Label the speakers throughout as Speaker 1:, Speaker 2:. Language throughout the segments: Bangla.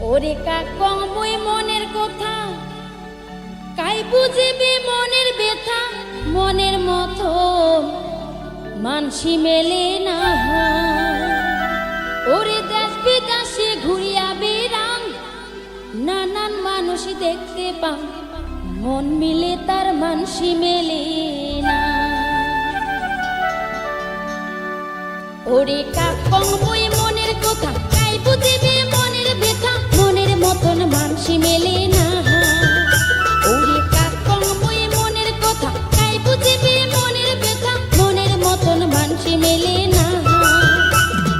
Speaker 1: ওরে কাকং বই মনের কথা, কাই বুঝিবি মনের ব্যথা, মনের মতো মানসি মেলে না। ওরে দেশ বিদেশে ঘুরিয়া বেড়াং, নানান মানুষ দেখতে পাং, মন মিলে তার মানসি মেলে না। ওরে কাকং বই মনের কথা, কাই বুঝিবি মনের ব্যথা, মনের মতন মানসি মেলে না। ওরে কাকং বই মনের কথা, কাই বুঝিবি মনের ব্যথা, মনের মতন মানসি মেলে না।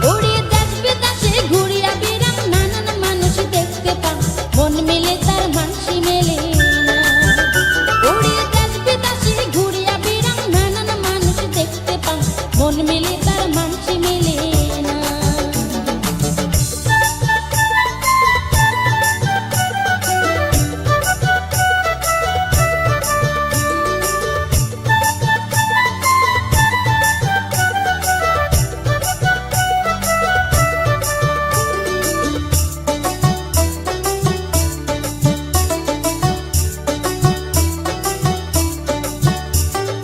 Speaker 1: ওরে দেশ বিদেশে ঘুরিয়া বেড়াং, নানান মানুষ দেখতে পাং, মন মিলে তার মানসি মেলে না। ওরে দেশ বিদেশে ঘুরিয়া বেড়াং, নানান মানুষ দেখতে পাং, মন মিলে তার মানসি মেলে না।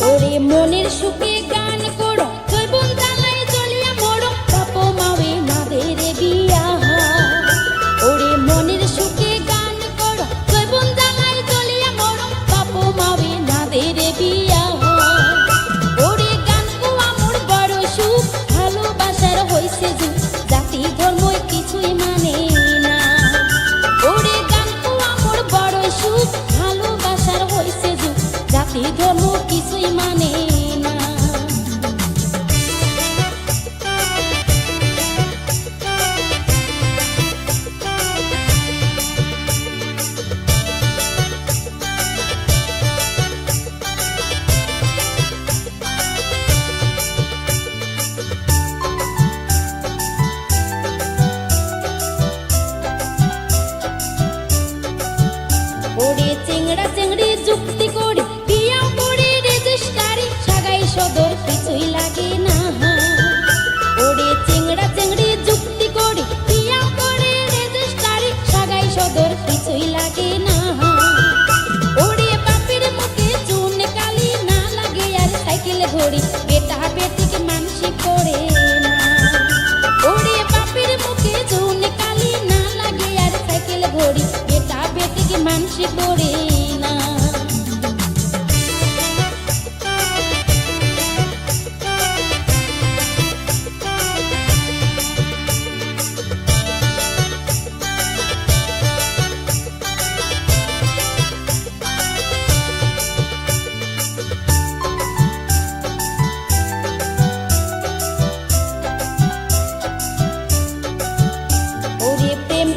Speaker 1: ওরে মনের সুখে গান করো, জৈবন জ্বালায় জ্বলিয়া মরো, বাপ মাওয়ে নাদের বিয়া। ওরে মনের সুখে গান করো, জৈবন জ্বালায় জ্বলিয়া মরো, বাপ মাওয়ে নাদের বিয়া। ওরে গান কোয়া মোর বড় সুখ, ভালোবাসার হইছে যুগ, জাতি ধর্ম কিছুই মানে না। ওরে গান কোয়া মোর বড় সুখ, ভালোবাসার হইছে যুগ, জাতি ধর্ম কিছুই মানে না। ওরে চিংড়া চিংড়ি যুক্তি করি, বিয়াও করে রেজিস্ট্রারি, সাগাই সদর কিছুই লাগে না। ওরে চিংড়া চিংড়ি যুক্তি করি, বিয়াও করে রেজিস্ট্রারি, সাগাই সদর কিছুই লাগে না। ওরে বাপের মুখে চুন কালি না লাগে, আর সাইকেল ঘড়ি বেটা বেটিকে মানসি করে না। ওরে বাপের মুখে চুন কালি না লাগে, আর সাইকেল ঘড়ি বেটা বেটিকে মানসি করে না। ওরে প্রেম